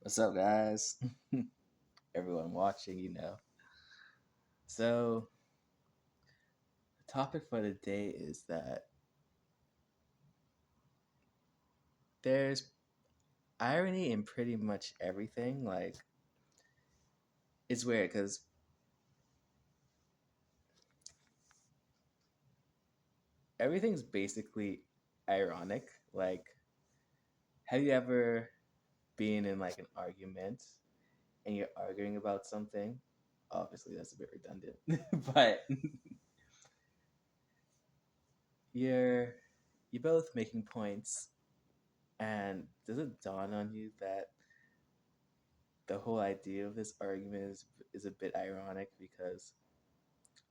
What's up, guys? Everyone watching. So, the topic for the day is that there's irony in pretty much everything. Like, it's weird because everything's basically ironic. Like, have you ever been in like an argument and you're arguing about something? Obviously, that's a bit redundant, but you're you're both making points, and does it dawn on you that the whole idea of this argument is a bit ironic because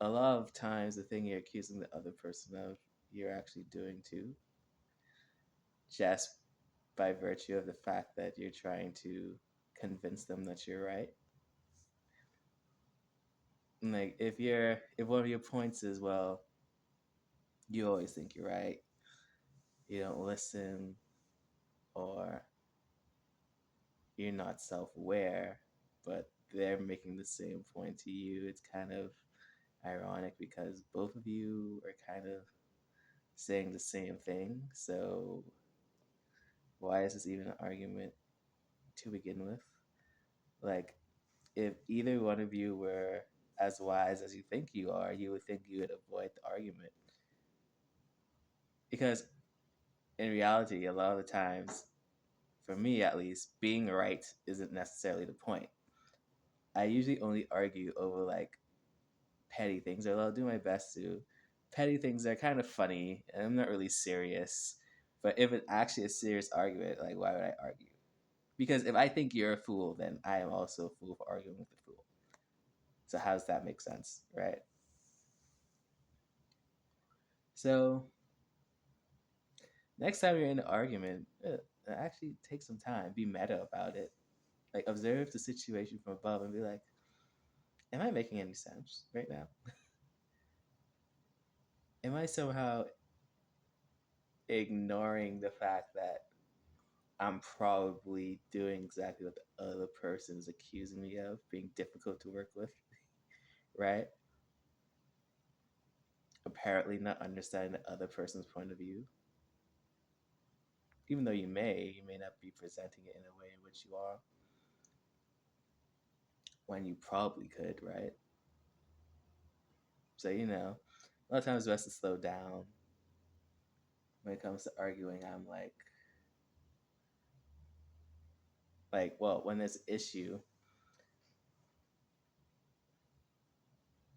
a lot of times the thing you're accusing the other person of, you're actually doing too, just by virtue of the fact that you're trying to convince them that you're right. Like if one of your points is, well, you always think you're right, you don't listen, or you're not self-aware, but they're making the same point to you, it's kind of ironic because both of you are kind of saying the same thing. So why is this even an argument to begin with? Like, if either one of you were as wise as you think you are, you would think you would avoid the argument. Because in reality, a lot of the times, for me at least, being right isn't necessarily the point. I usually only argue over like petty things, or I'll do my best to. Petty things that are kind of funny, and I'm not really serious. But if it's actually a serious argument, like, why would I argue? Because if I think you're a fool, then I am also a fool for arguing with the fool. So how does that make sense, right? So next time you're in an argument, actually take some time, be meta about it. Like, observe the situation from above and be like, am I making any sense right now? Am I somehow ignoring the fact that I'm probably doing exactly what the other person is accusing me of, being difficult to work with, right? Apparently not understanding the other person's point of view. Even though you may not be presenting it in a way in which you are, when you probably could, right? So, a lot of times it's best to slow down. When it comes to arguing, I'm well, when there's an issue,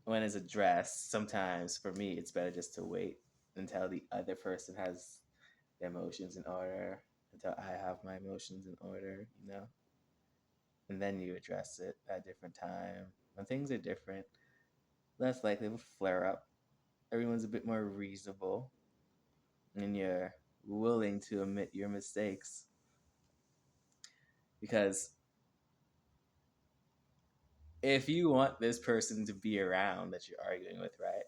when it's addressed, sometimes for me, it's better just to wait until the other person has their emotions in order, until I have my emotions in order. And then you address it at a different time. When things are different, less likely to flare up. Everyone's a bit more reasonable, and you're willing to admit your mistakes. Because if you want this person to be around that you're arguing with, right,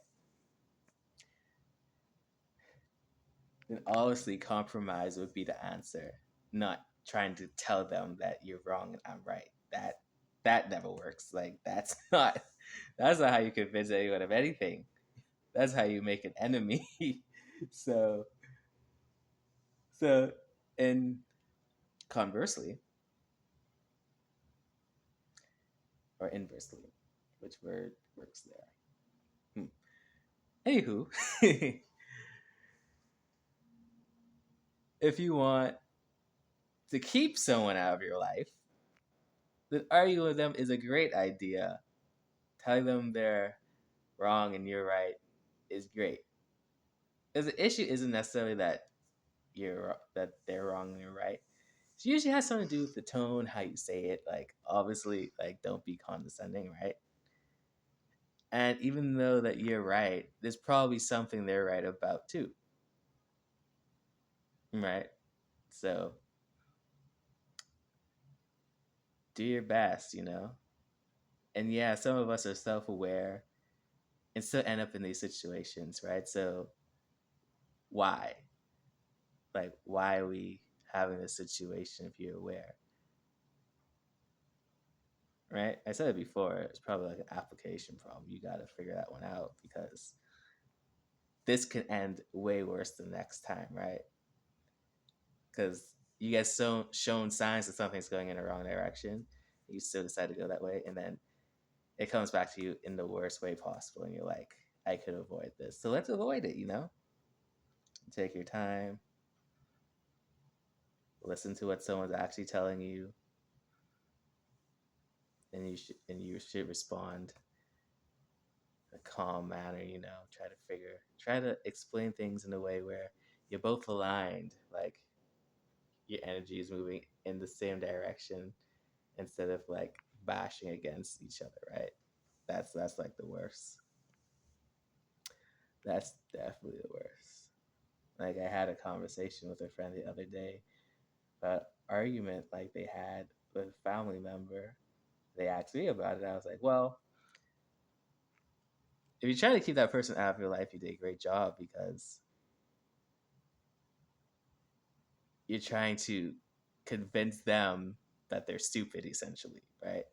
then obviously compromise would be the answer, not trying to tell them that you're wrong and I'm right. That never works. Like, that's not how you convince anyone of anything. That's how you make an enemy. so so and conversely, or inversely, which word works there? Anywho, if you want to keep someone out of your life, then arguing with them is a great idea. Telling them they're wrong and you're right is great. Because the issue isn't necessarily that they're wrong and you're right. It usually has something to do with the tone, how you say it. Like, obviously, like, don't be condescending, right? And even though that you're right, there's probably something they're right about too, right? So do your best. And yeah, some of us are self-aware and still end up in these situations, right? So why? Like, why are we having this situation if you're aware? right? I said it before. It's probably like an application problem. You got to figure that one out because this can end way worse the next time, right? Because you get shown signs that something's going in the wrong direction, you still decide to go that way, and then it comes back to you in the worst way possible, and you're like, I could avoid this, so let's avoid it. Take your time, listen to what someone's actually telling you, and you should respond in a calm manner. Try to explain things in a way where you're both aligned, like your energy is moving in the same direction instead of like bashing against each other, right? That's like the worst. That's definitely the worst. Like I had a conversation with a friend the other day about argument like they had with a family member. They asked me about it. I was like, well, if you try to keep that person out of your life, you did a great job because you're trying to convince them that they're stupid, essentially, right?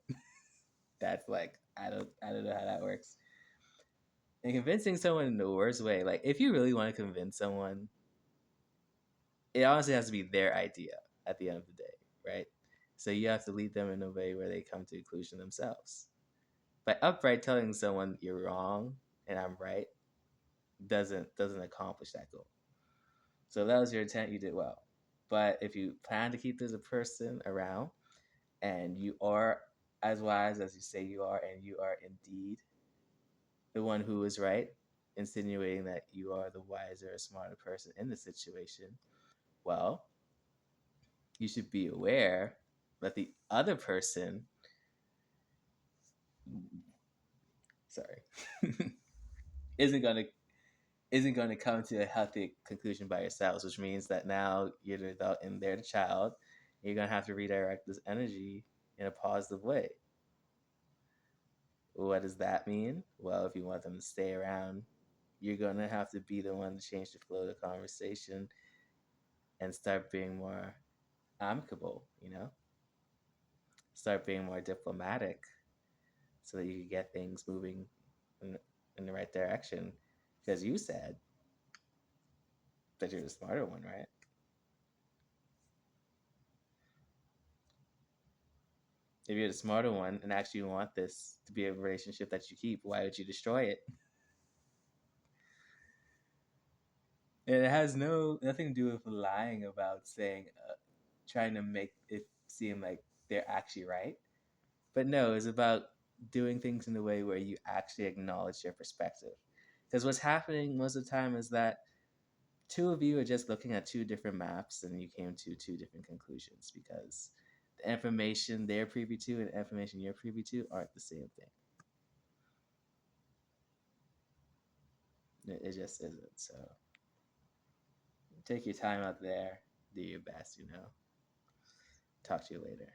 That's like I don't know how that works. And convincing someone in the worst way, like if you really want to convince someone, it honestly has to be their idea at the end of the day, right? So you have to lead them in a way where they come to a conclusion themselves. But upright telling someone you're wrong and I'm right doesn't accomplish that goal. So if that was your intent, you did well. But if you plan to keep this a person around and you are as wise as you say you are and you are indeed the one who is right, insinuating that you are the wiser, smarter person in the situation, well, you should be aware that the other person, sorry, isn't gonna isn't gonna come to a healthy conclusion by yourselves, which means that now you're the adult and they're the child. You're gonna have to redirect this energy in a positive way. What does that mean? Well, if you want them to stay around, you're gonna have to be the one to change the flow of the conversation and start being more amicable, start being more diplomatic so that you can get things moving in the right direction. Because you said that you're the smarter one, right? If you're the smarter one and actually want this to be a relationship that you keep, why would you destroy it? And it has nothing to do with lying about saying, trying to make it seem like they're actually right. But no, it's about doing things in a way where you actually acknowledge their perspective. Because what's happening most of the time is that two of you are just looking at two different maps and you came to two different conclusions because the information they're privy to and the information you're privy to aren't the same thing. It just isn't. So take your time out there, do your best. Talk to you later.